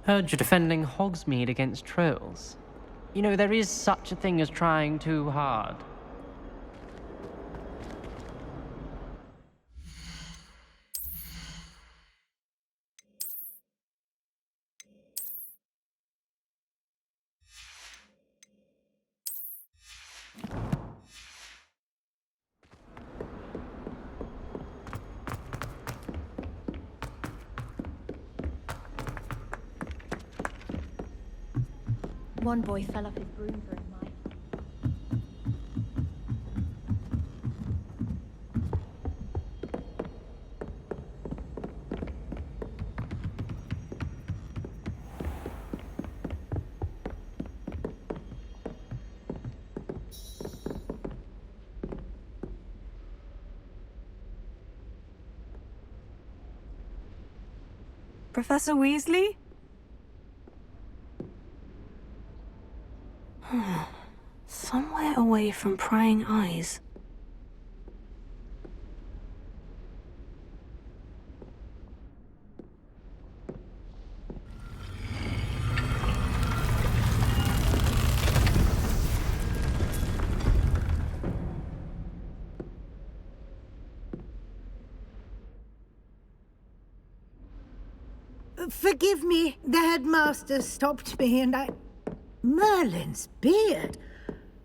Heard you're defending Hogsmeade against trolls. You know, there is such a thing as trying too hard. One boy fell off his broom for a mile. Professor Weasley? Somewhere away from prying eyes. Forgive me, the headmaster stopped me and I... Merlin's beard!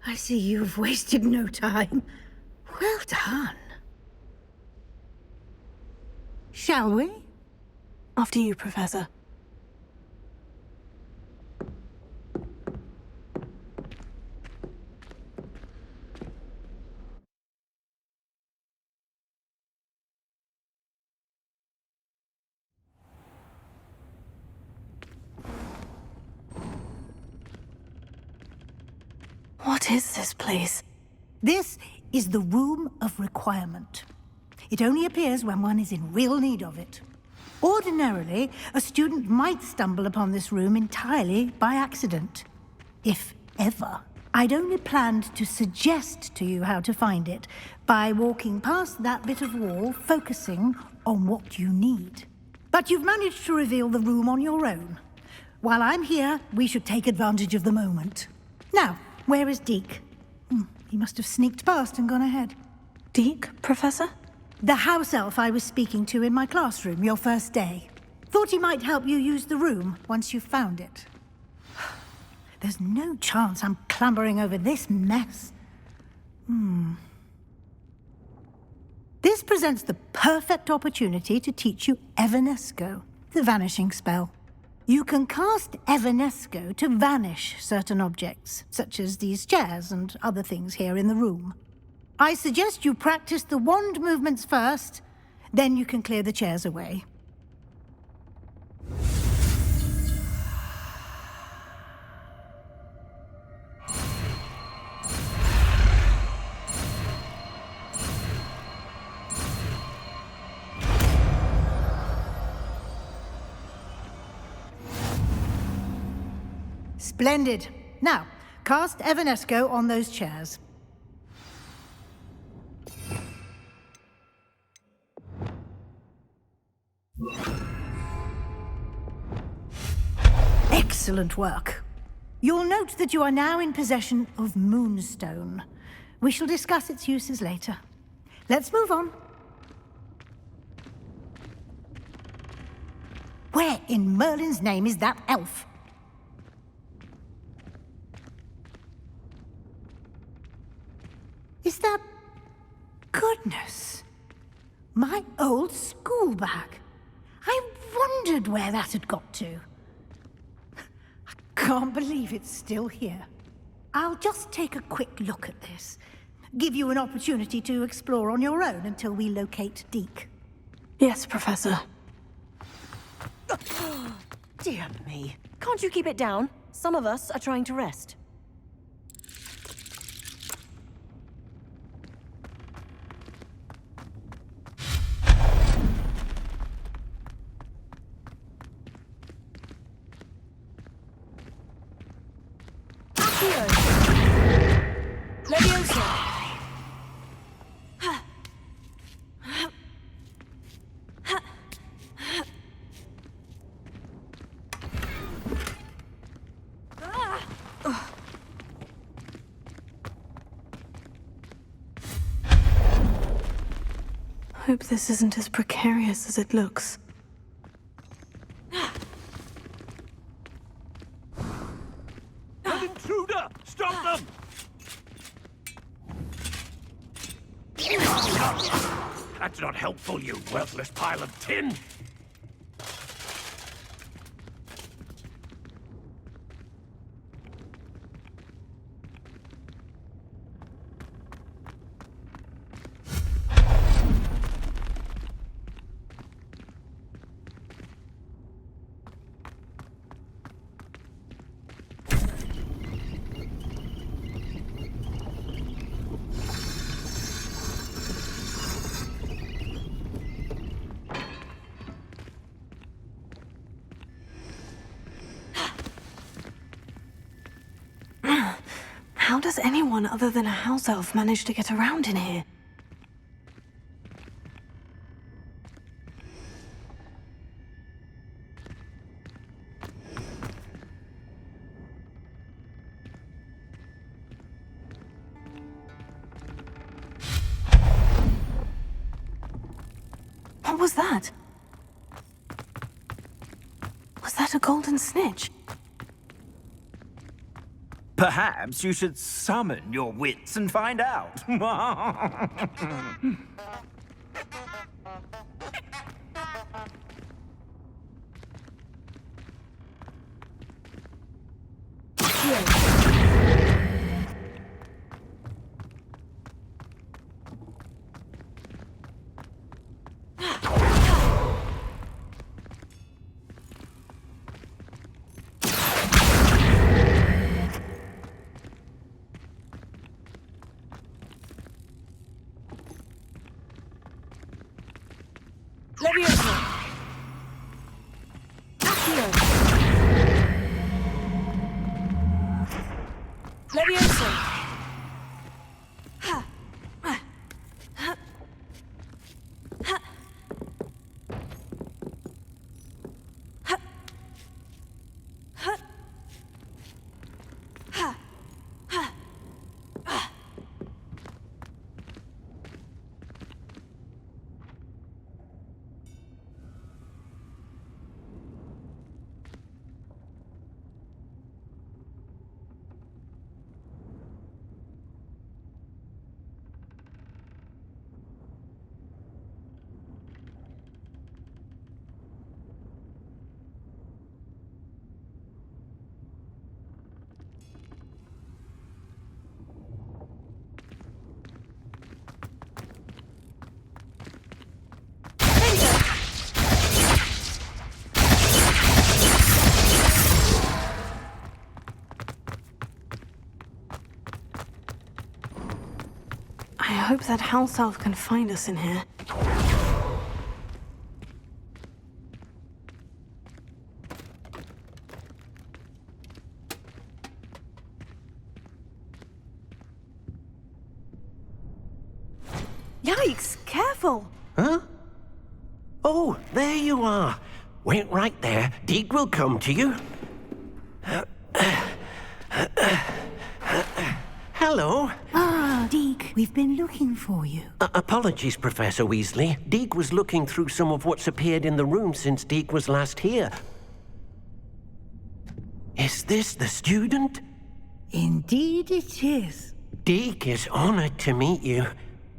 I see you've wasted no time. Well done. Shall we? After you, Professor. What is this place? This is the Room of Requirement. It only appears when one is in real need of it. Ordinarily, a student might stumble upon this room entirely by accident. If ever. I'd only planned to suggest to you how to find it by walking past that bit of wall, focusing on what you need. But you've managed to reveal the room on your own. While I'm here, we should take advantage of the moment. Now, where is Deke? He must have sneaked past and gone ahead. Deke, Professor? The house elf I was speaking to in my classroom your first day. Thought he might help you use the room once you've found it. There's no chance I'm clambering over this mess. This presents the perfect opportunity to teach you Evanesco, the vanishing spell. You can cast Evanesco to vanish certain objects, such as these chairs and other things here in the room. I suggest you practice the wand movements first, then you can clear the chairs away. Splendid. Now, cast Evanesco on those chairs. Excellent work. You'll note that you are now in possession of Moonstone. We shall discuss its uses later. Let's move on. Where in Merlin's name is that elf? Is that... Goodness. My old school bag. I wondered where that had got to. I can't believe it's still here. I'll just take a quick look at this. Give you an opportunity to explore on your own until we locate Deke. Yes, Professor. Dear me. Can't you keep it down? Some of us are trying to rest. hope this isn't as precarious as it looks. An intruder! Stop them! That's not helpful, you worthless pile of tin! How does anyone other than a house elf manage to get around in here? What was that? Was that a golden snitch? Perhaps you should summon your wits and find out. Leviosa! Accio! Leviosa! Ha! Ha! Ha! Ha! Ha! Ha! Ha! Ha! I hope that house elf can find us in here. Yikes! Careful! Huh? Oh, there you are. Wait right there. Deke will come to you. Hello. Ah, Deke, we've been looking for you. Apologies, Professor Weasley. Deke was looking through some of what's appeared in the room since Deke was last here. Is this the student? Indeed it is. Deke is honored to meet you.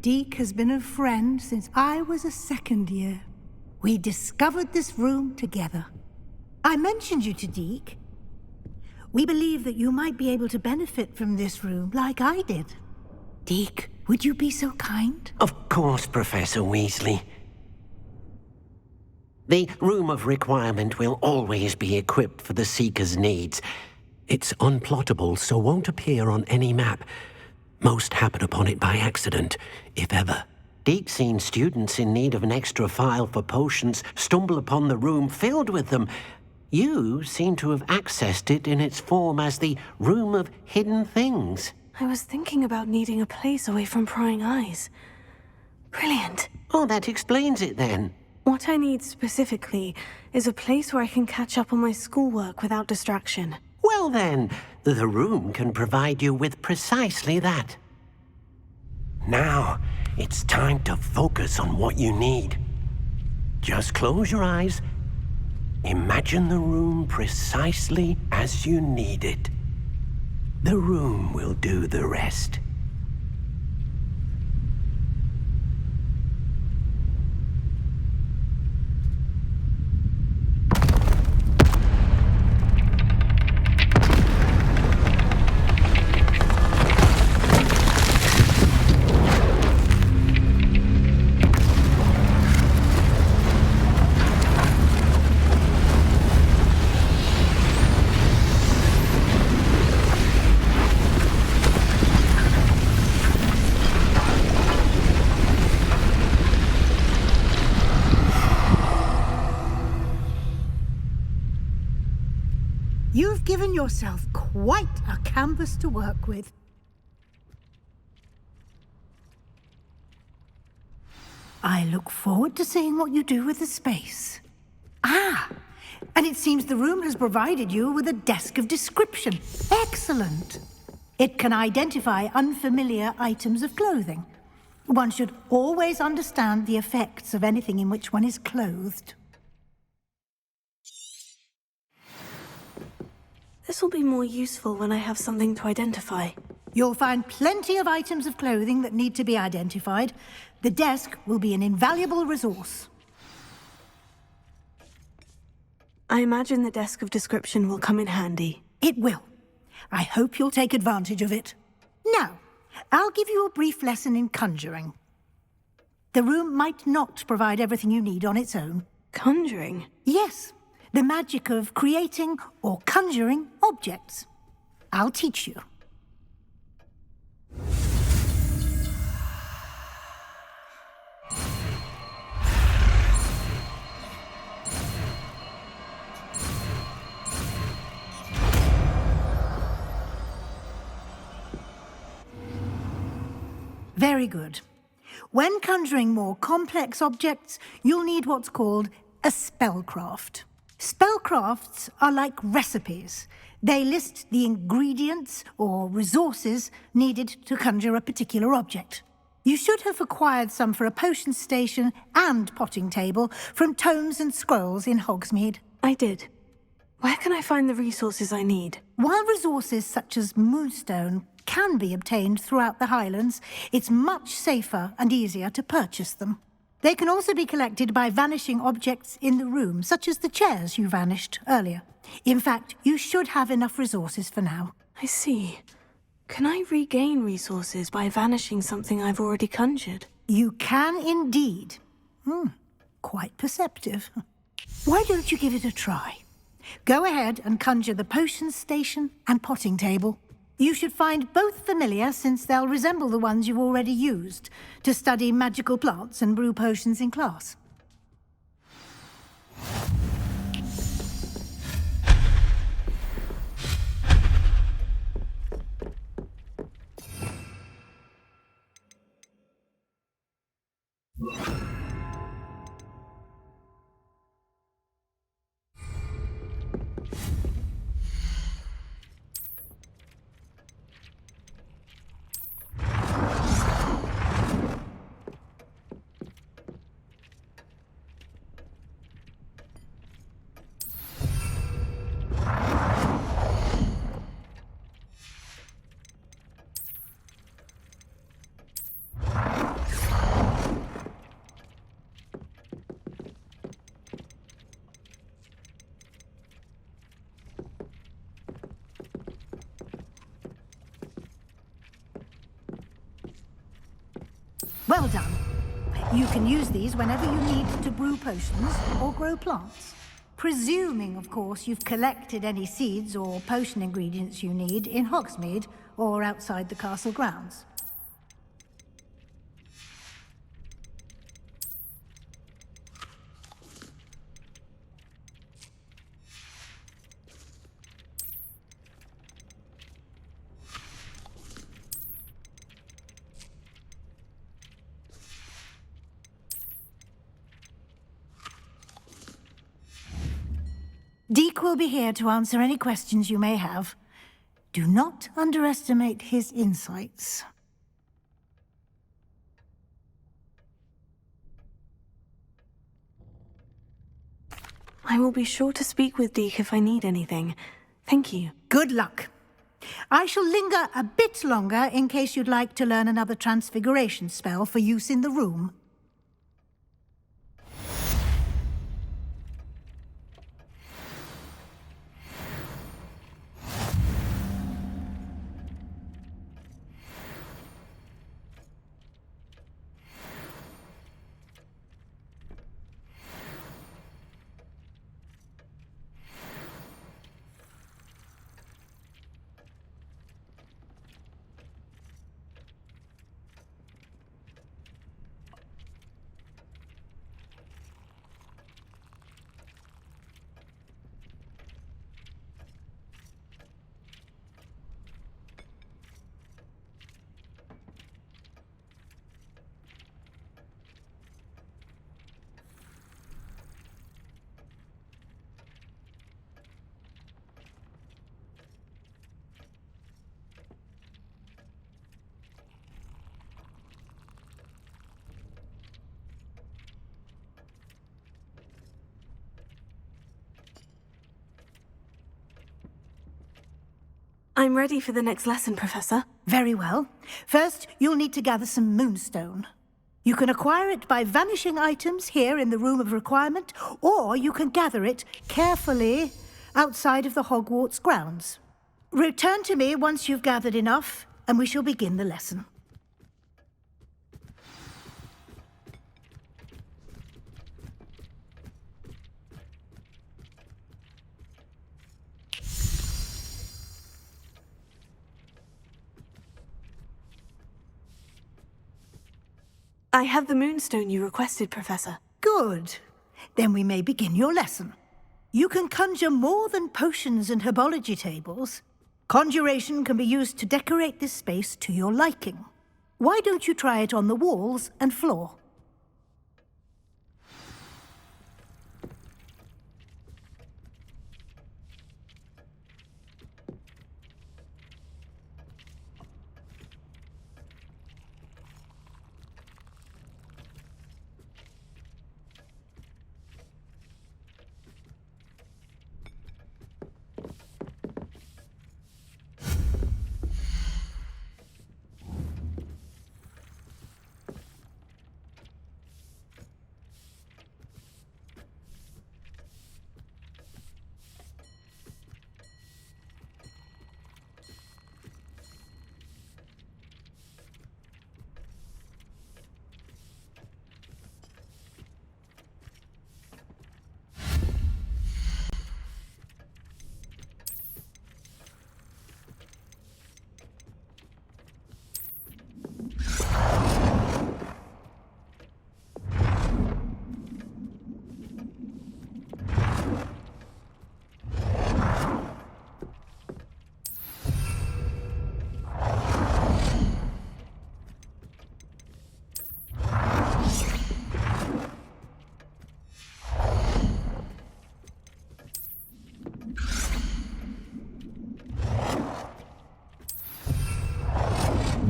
Deke has been a friend since I was a second year. We discovered this room together. I mentioned you to Deke. We believe that you might be able to benefit from this room like I did. Deke, would you be so kind? Of course, Professor Weasley. The Room of Requirement will always be equipped for the Seeker's needs. It's unplottable, so won't appear on any map. Most happen upon it by accident, if ever. Deke's seen students in need of an extra file for potions stumble upon the room filled with them. You seem to have accessed it in its form as the Room of Hidden Things. I was thinking about needing a place away from prying eyes. Brilliant. Oh, that explains it then. What I need specifically is a place where I can catch up on my schoolwork without distraction. Well then, the room can provide you with precisely that. Now, It's time to focus on what you need. Just close your eyes. Imagine the room precisely as you need it. The room will do the rest. You've given yourself quite a canvas to work with. I look forward to seeing what you do with the space. Ah, and it seems the room has provided you with a desk of description. Excellent. It can identify unfamiliar items of clothing. One should always understand the effects of anything in which one is clothed. This will be more useful when I have something to identify. You'll find plenty of items of clothing that need to be identified. The desk will be an invaluable resource. I imagine the desk of description will come in handy. It will. I hope you'll take advantage of it. Now, I'll give you a brief lesson in conjuring. The room might not provide everything you need on its own. Conjuring? Yes, the magic of creating or conjuring objects. I'll teach you. Very good. When conjuring more complex objects, you'll need what's called a spellcraft. Spellcrafts are like recipes. They list the ingredients or resources needed to conjure a particular object. You should have acquired some for a potion station and potting table from tomes and scrolls in Hogsmeade. I did. Where can I find the resources I need? While resources such as moonstone can be obtained throughout the Highlands, it's much safer and easier to purchase them. They can also be collected by vanishing objects in the room, such as the chairs you vanished earlier. In fact, you should have enough resources for now. I see. Can I regain resources by vanishing something I've already conjured? You can indeed. Quite perceptive. Why don't you give it a try? Go ahead and conjure the potion station and potting table. You should find both familiar, since they'll resemble the ones you've already used to study magical plants and brew potions in class. Well done. You can use these whenever you need to brew potions or grow plants. Presuming, of course, you've collected any seeds or potion ingredients you need in Hogsmeade or outside the castle grounds. Deke will be here to answer any questions you may have. Do not underestimate his insights. I will be sure to speak with Deke if I need anything. Thank you. Good luck. I shall linger a bit longer in case you'd like to learn another transfiguration spell for use in the room. I'm ready for the next lesson, Professor. Very well. First, you'll need to gather some moonstone. You can acquire it by vanishing items here in the Room of Requirement, or you can gather it carefully outside of the Hogwarts grounds. Return to me once you've gathered enough, and we shall begin the lesson. I have the moonstone you requested, Professor. Good. Then we may begin your lesson. You can conjure more than potions and herbology tables. Conjuration can be used to decorate this space to your liking. Why don't you try it on the walls and floor?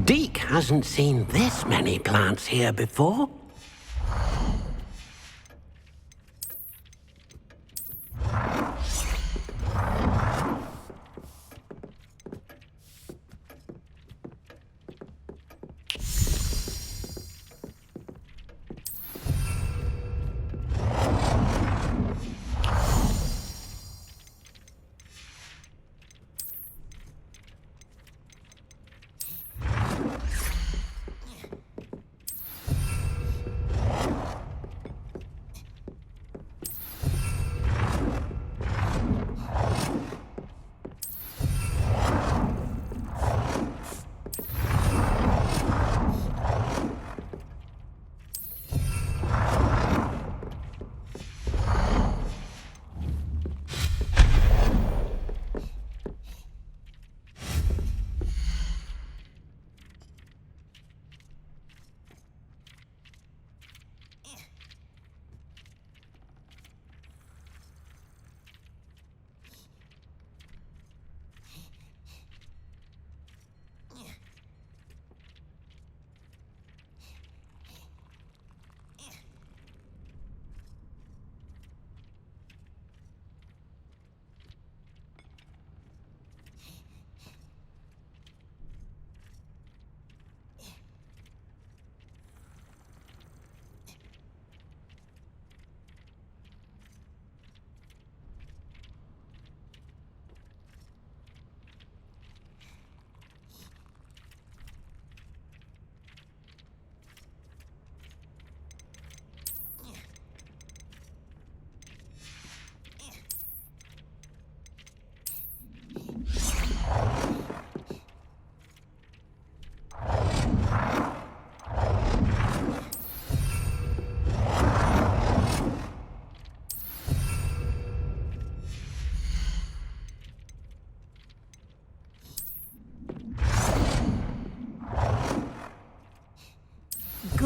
Deke hasn't seen this many plants here before.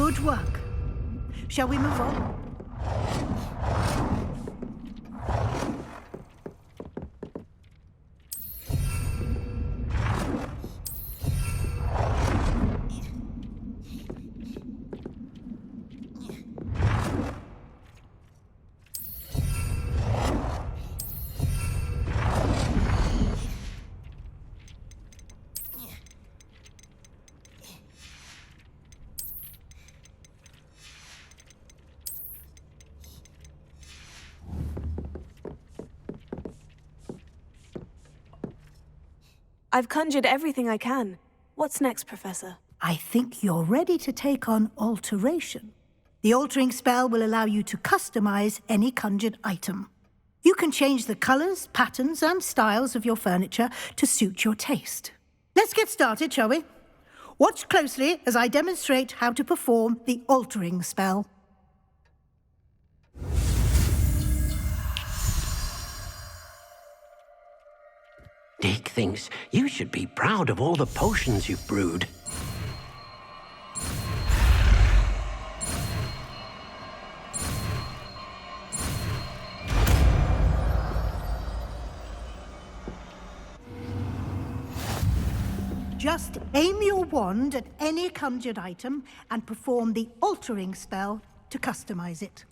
Good work. Shall we move on? I've conjured everything I can. What's next, Professor? I think you're ready to take on alteration. The altering spell will allow you to customize any conjured item. You can change the colors, patterns, and styles of your furniture to suit your taste. Let's get started, shall we? Watch closely as I demonstrate how to perform the altering spell. Dick thinks you should be proud of all the potions you've brewed. Just aim your wand at any conjured item and perform the altering spell to customize it.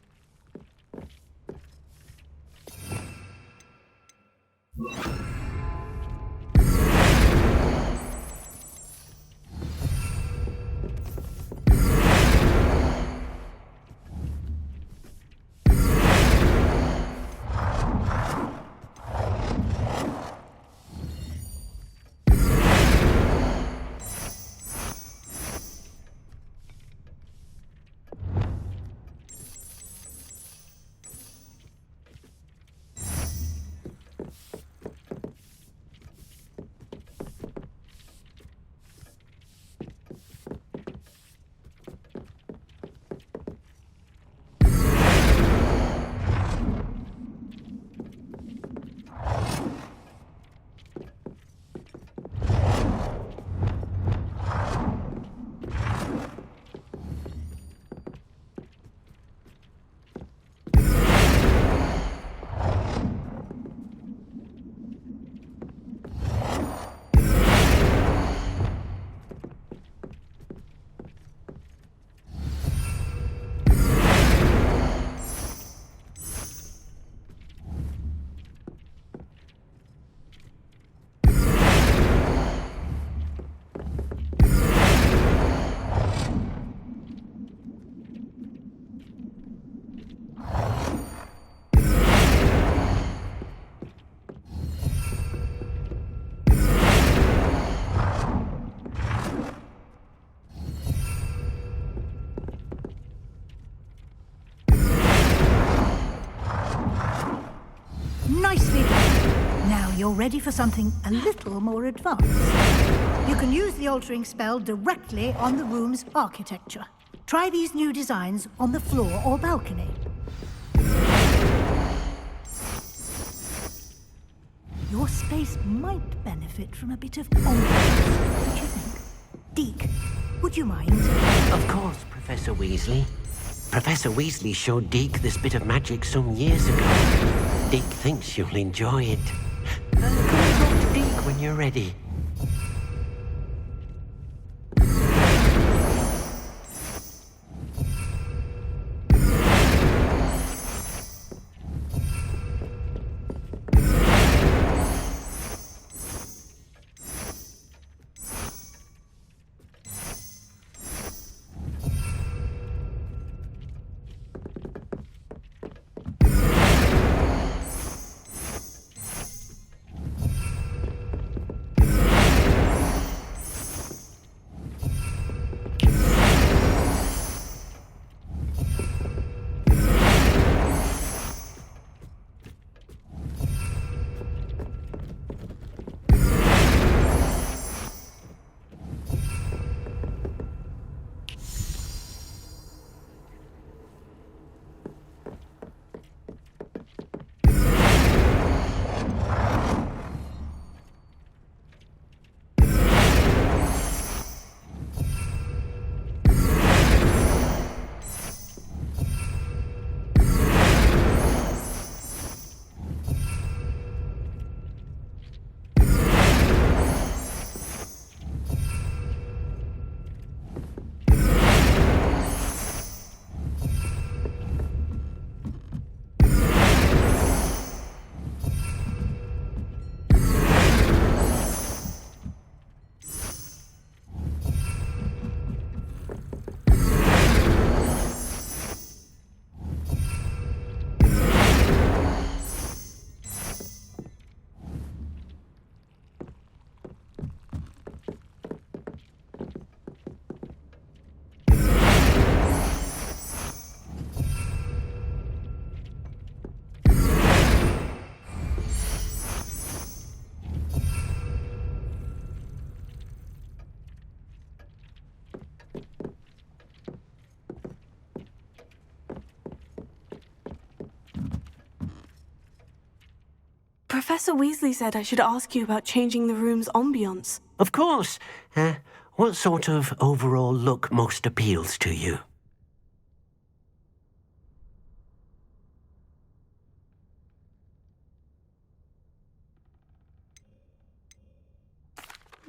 Nicely done. Now you're ready for something a little more advanced. You can use the altering spell directly on the room's architecture. Try these new designs on the floor or balcony. Your space might benefit from a bit of ambiance, don't you think? Deke, would you mind? Of course, Professor Weasley. Professor Weasley showed Deke this bit of magic some years ago. Deke thinks you'll enjoy it. Come and talk to Deke when you're ready. Professor Weasley said I should ask you about changing the room's ambiance. Of course. What sort of overall look most appeals to you?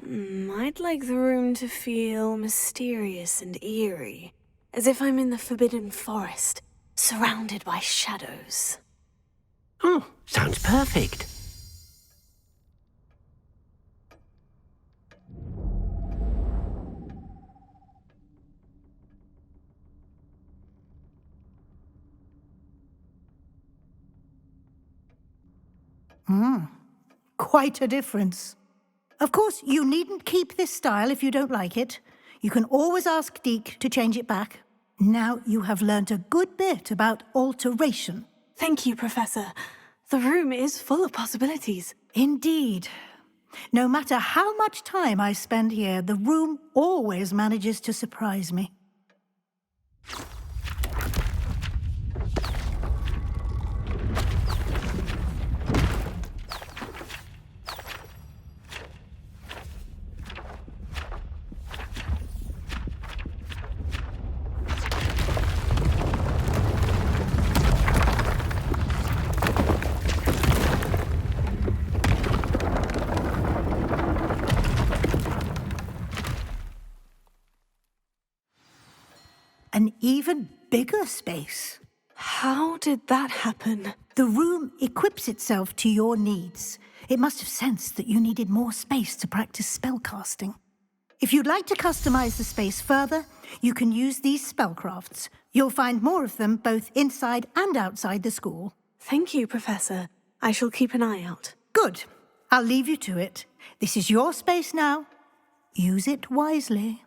I'd like the room to feel mysterious and eerie, as if I'm in the Forbidden Forest, surrounded by shadows. Oh, sounds perfect. Quite a difference. Of course, you needn't keep this style if you don't like it. You can always ask Deke to change it back. Now you have learnt a good bit about alteration. Thank you, Professor. The room is full of possibilities. Indeed. No matter how much time I spend here, the room always manages to surprise me. An even bigger space. How did that happen? The room equips itself to your needs. It must have sensed that you needed more space to practice spellcasting. If you'd like to customize the space further, you can use these spellcrafts. You'll find more of them both inside and outside the school. Thank you, Professor. I shall keep an eye out. Good. I'll leave you to it. This is your space now. Use it wisely.